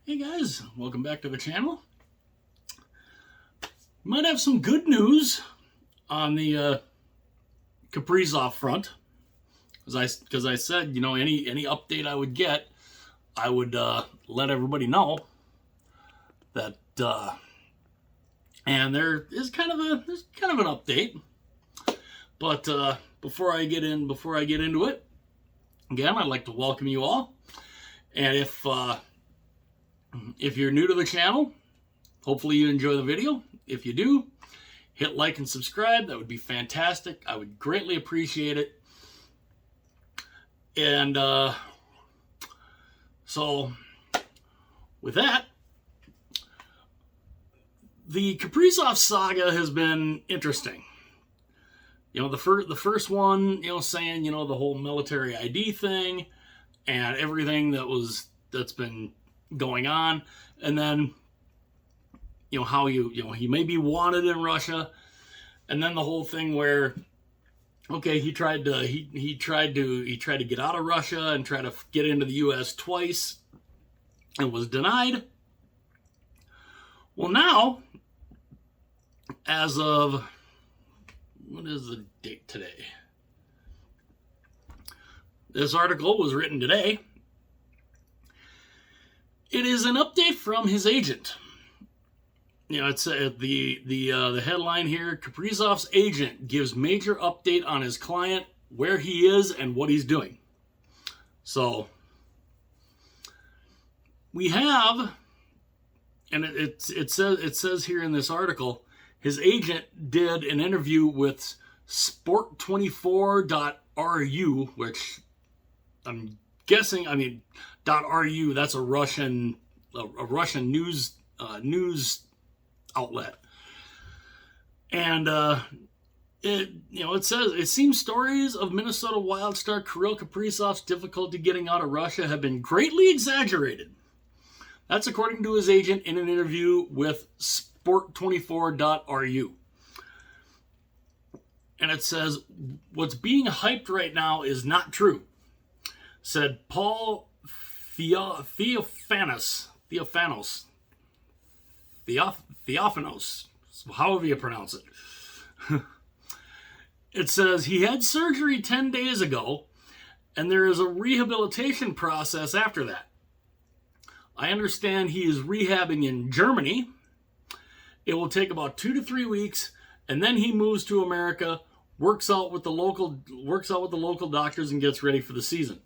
Hey guys, welcome back to the channel. Might have some good news on the Kaprizov front, because I said, any update I would get, I would let everybody know that. And there's kind of an update, but before I get into it, again, I'd like to welcome you all, and if you're new to the channel, hopefully you enjoy the video. If you do, hit like and subscribe. That would be fantastic. I would greatly appreciate it. And so, with that, the Kaprizov saga has been interesting. The first one, saying, the whole military ID thing and everything that's been going on, and then how he may be wanted in Russia, and then the whole thing where he tried to get out of Russia and try to get into the US twice and was denied. Well, now, as of, what is the date today? This article was written today. It is an update from his agent. It's the headline here: Kaprizov's agent gives major update on his client, where he is and what he's doing. So we have, and it says here in this article, his agent did an interview with Sport24.ru, which I'm guessing, .ru, that's a Russian news outlet. And it says, it seems stories of Minnesota Wild star Kirill Kaprizov's difficulty getting out of Russia have been greatly exaggerated. That's according to his agent in an interview with Sport24.ru. And it says, what's being hyped right now is not true, said Paul Theophanos, however you pronounce it. It says he had surgery 10 days ago, and there is a rehabilitation process after that. I understand he is rehabbing in Germany. It will take about 2 to 3 weeks, and then he moves to America, works out with the local doctors, and gets ready for the season.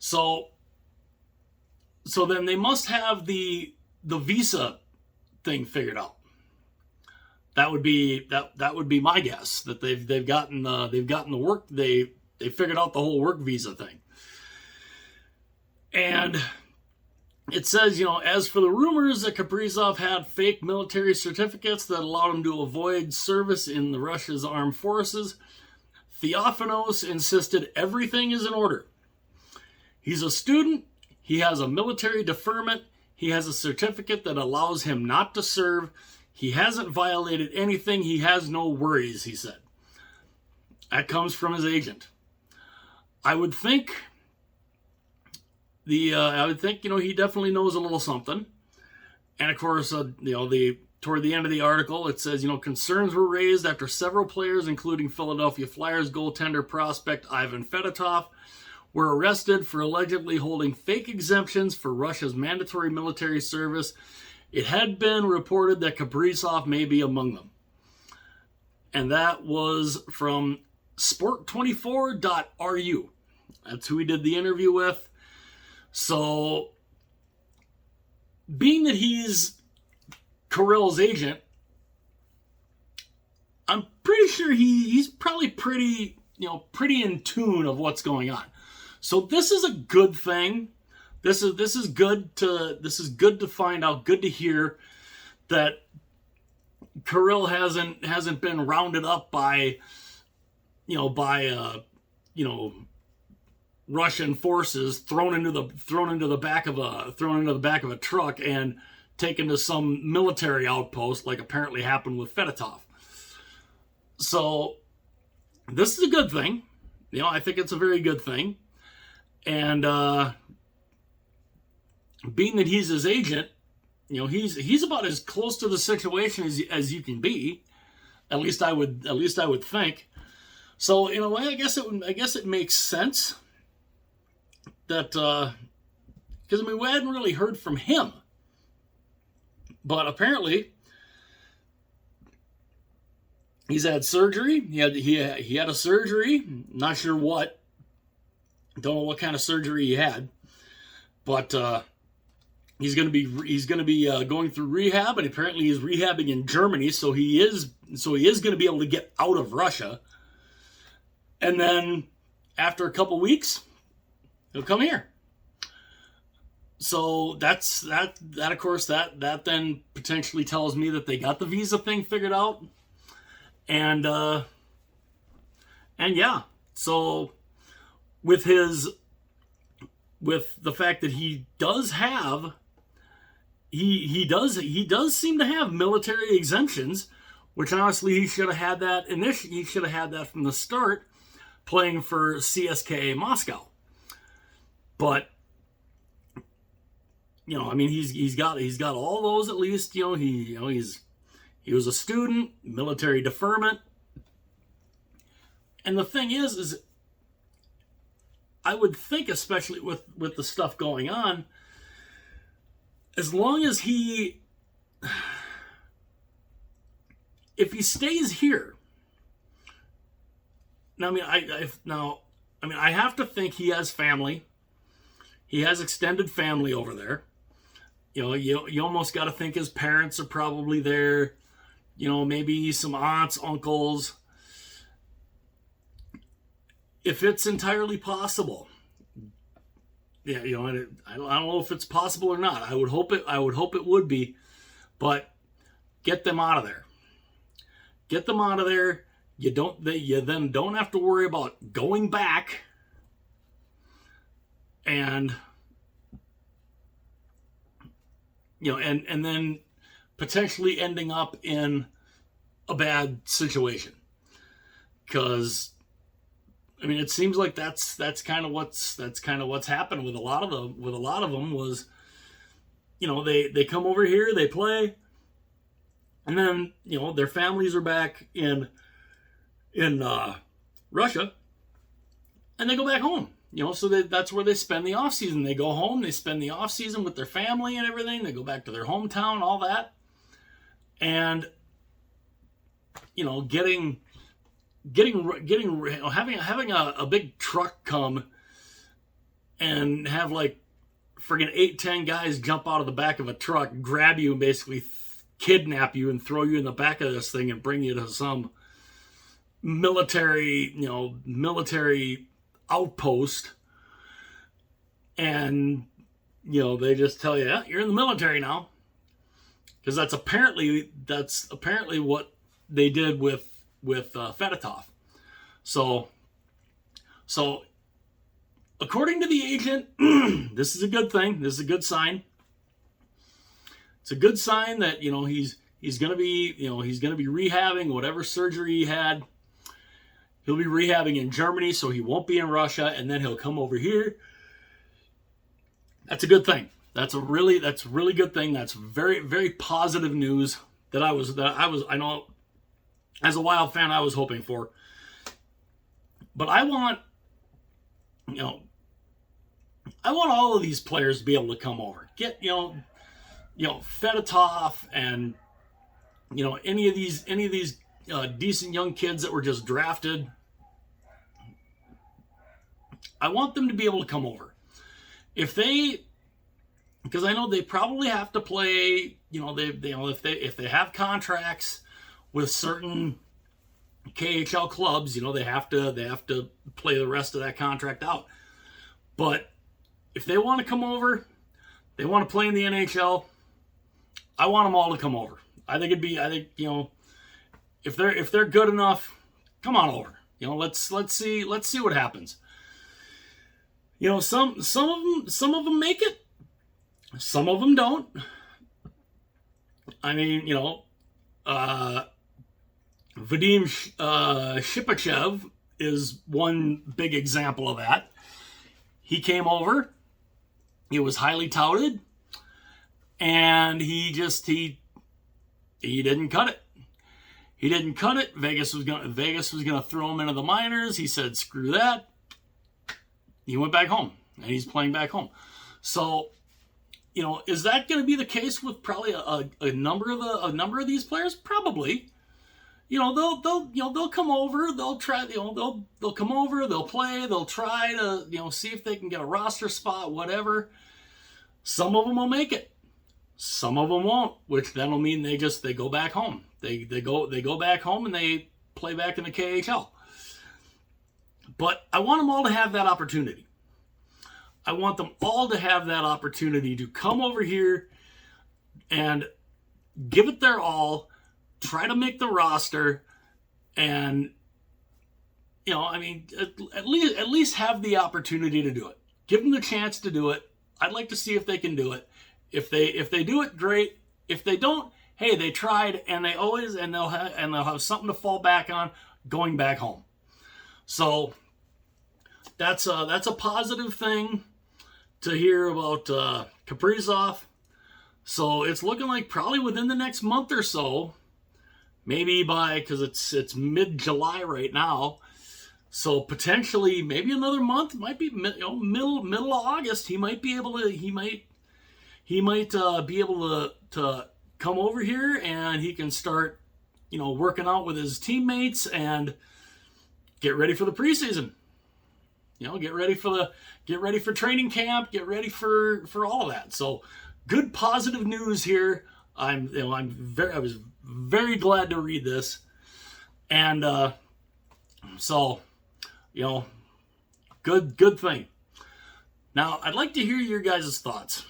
So then they must have the visa thing figured out. That would be my guess, that they've gotten the work, they figured out the whole work visa thing. And it says, as for the rumors that Kaprizov had fake military certificates that allowed him to avoid service in the Russia's armed forces, Theophanos insisted everything is in order. He's a student. He has a military deferment. He has a certificate that allows him not to serve. He hasn't violated anything. He has no worries, he said. That comes from his agent. I would think he definitely knows a little something. And of course, toward the end of the article, it says, concerns were raised after several players, including Philadelphia Flyers goaltender prospect Ivan Fedotov, were arrested for allegedly holding fake exemptions for Russia's mandatory military service. It had been reported that Kaprizov may be among them. And that was from Sport24.ru. That's who he did the interview with. So, being that he's Kirill's agent, I'm pretty sure he's probably pretty in tune of what's going on. So this is a good thing. This is good to find out, good to hear that Kirill hasn't been rounded up by Russian forces, thrown into the back of a truck and taken to some military outpost, like apparently happened with Fedotov. So this is a good thing. I think it's a very good thing. And being that he's his agent, he's about as close to the situation as you can be. At least I would think. So in a way, I guess it makes sense that because we hadn't really heard from him, but apparently he's had surgery. He had a surgery. Not sure what. Don't know what kind of surgery he had, but he's going to be going through rehab, and apparently he's rehabbing in Germany. So he is going to be able to get out of Russia, and then after a couple weeks, he'll come here. So that's that. Of course, that then potentially tells me that they got the visa thing figured out, and yeah. So with the fact that he does have, he does seem to have military exemptions, which honestly he should have had that initially. He should have had that from the start, playing for CSKA Moscow. But I mean, he's got all those at least. He was a student, military deferment, and the thing is I would think, especially with the stuff going on, as long as if he stays here, I have to think he has family. He has extended family over there. You almost got to think his parents are probably there. Maybe some aunts, uncles. If it's entirely possible, I don't know if it's possible or not. I would hope it would be, but get them out of there. Get them out of there. You then don't have to worry about going back and and then potentially ending up in a bad situation. Because it seems like that's kind of what's happened with a lot of them was, they come over here, they play, and then their families are back in Russia, and they go back home. So that's where they spend the off season. They go home, they spend the off season with their family and everything. They go back to their hometown, all that, and having a big truck come and have like friggin' 8-10 guys jump out of the back of a truck, grab you, and basically kidnap you and throw you in the back of this thing and bring you to some military outpost, and they just tell you, yeah, you're in the military now, because that's apparently what they did with Fedotov. So according to the agent, this is a good thing. This is a good sign. It's a good sign that he's going to be rehabbing whatever surgery he had. He'll be rehabbing in Germany, so he won't be in Russia, and then he'll come over here. That's a good thing. That's really good thing. That's very, very positive news that I know as a Wild fan I was hoping for. But I want all of these players to be able to come over. Get Fedotov and any of these decent young kids that were just drafted. I want them to be able to come over. Because I know they probably have to play. If they have contracts with certain KHL clubs, they have to play the rest of that contract out. But if they want to come over, they want to play in the NHL, I want them all to come over. If they're good enough, come on over. Let's see what happens. Some of them make it, some of them don't. Vadim Shipachev is one big example of that. He came over. He was highly touted. and he didn't cut it. He didn't cut it. Vegas was gonna throw him into the minors. He said, "Screw that." He went back home, and he's playing back home. So, is that going to be the case with probably a number of these players? Probably. They'll come over. They'll try. They'll come over. They'll play. They'll try to see if they can get a roster spot. Whatever. Some of them will make it. Some of them won't, which then will mean they go back home. They go back home and they play back in the KHL. But I want them all to have that opportunity. I want them all to have that opportunity to come over here and give it their all, try to make the roster, and at least have the opportunity to do it. Give them the chance to do it. I'd like to see if they can do it. If they do it, great. If they don't, hey, they tried, and they'll have something to fall back on going back home. So that's a positive thing to hear about Kaprizov. So it's looking like probably within the next month or so, maybe because it's mid-July right now. So potentially maybe another month, might be middle of August. He might be able to be able to come over here, and he can start working out with his teammates and get ready for the preseason. Get ready for training camp, get ready for all of that. So good positive news here. I was very glad to read this. And so good thing. Now, I'd like to hear your guys' thoughts.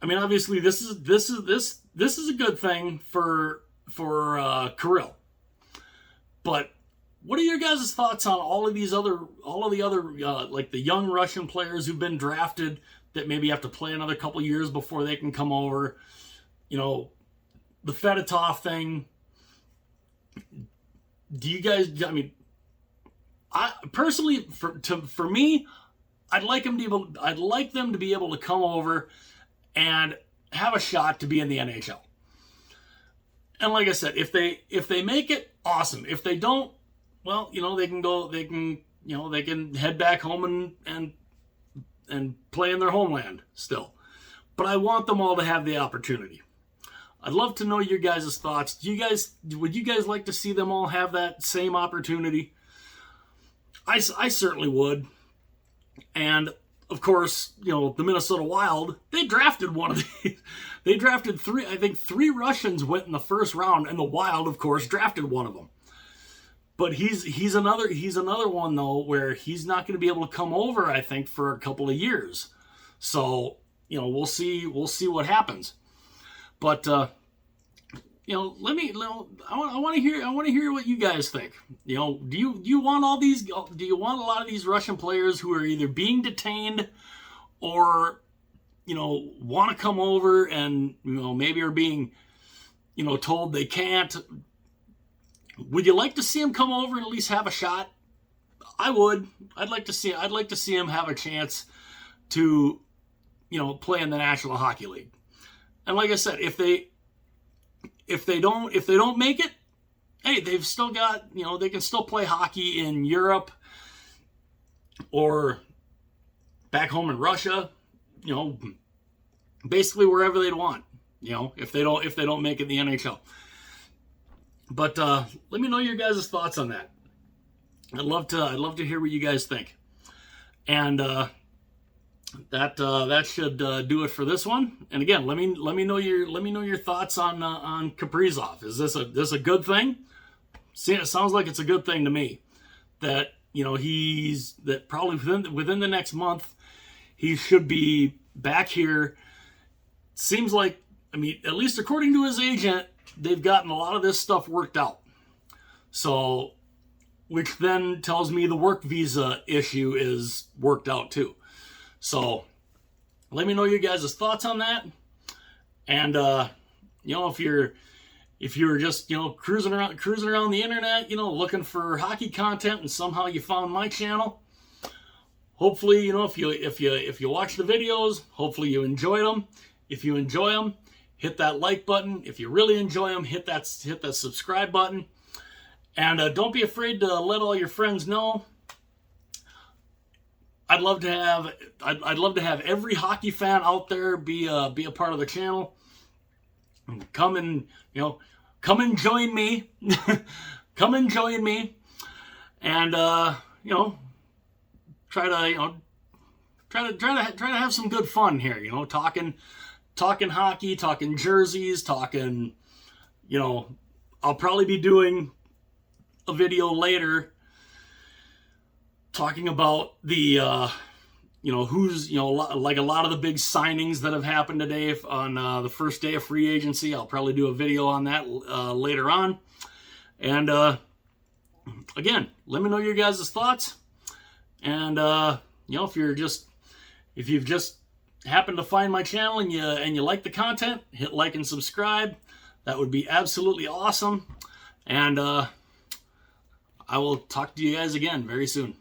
I mean, obviously this is a good thing for Kirill. But what are your guys' thoughts on all of the other like the young Russian players who've been drafted that maybe have to play another couple years before they can come over? The Fedotov thing. Do you guys? I mean, I personally, for me, I'd like them to be able to come over and have a shot to be in the NHL. And like I said, if they make it, awesome. If they don't, well, they can head back home and play in their homeland still. But I want them all to have the opportunity. I'd love to know your guys' thoughts. Would you guys like to see them all have that same opportunity? I certainly would. And of course, the Minnesota Wild, they drafted one of these. They drafted three Russians went in the first round, and the Wild, of course, drafted one of them. But he's another one though where he's not going to be able to come over, I think, for a couple of years. So we'll see what happens. But I want to hear what you guys think. Do you want all these? Do you want a lot of these Russian players who are either being detained or want to come over and maybe are being told they can't? Would you like to see him come over and at least have a shot? I would. I'd like to see him have a chance to, play in the National Hockey League. And like I said, if they don't make it, hey, they've still got, they can still play hockey in Europe or back home in Russia, basically wherever they'd want, if they don't make it in the NHL. But let me know your guys' thoughts on that. I'd love to hear what you guys think. And that should do it for this one. And again, let me know your thoughts on Kaprizov. Is this a good thing? See, it sounds like it's a good thing to me. That that probably within the next month he should be back here. Seems like, at least according to his agent, they've gotten a lot of this stuff worked out. So, which then tells me the work visa issue is worked out too. So, let me know your guys' thoughts on that. And if you're just cruising around the internet, looking for hockey content, and somehow you found my channel, hopefully, you know, if you watch the videos, hopefully you enjoyed them. If you enjoy them, hit that like button. If you really enjoy them, hit that subscribe button. And don't be afraid to let all your friends know. I'd love to have every hockey fan out there be a part of the channel. Come and join me. Come and join me. And try to have some good fun here, you know, talking hockey, talking jerseys, talking, you know, I'll probably be doing a video later talking about the who's, like a lot of the big signings that have happened today on the first day of free agency. I'll probably do a video on that later on. And again, let me know your guys' thoughts. And if you've just happened to find my channel and you like the content, hit like and subscribe. That would be absolutely awesome. And I will talk to you guys again very soon.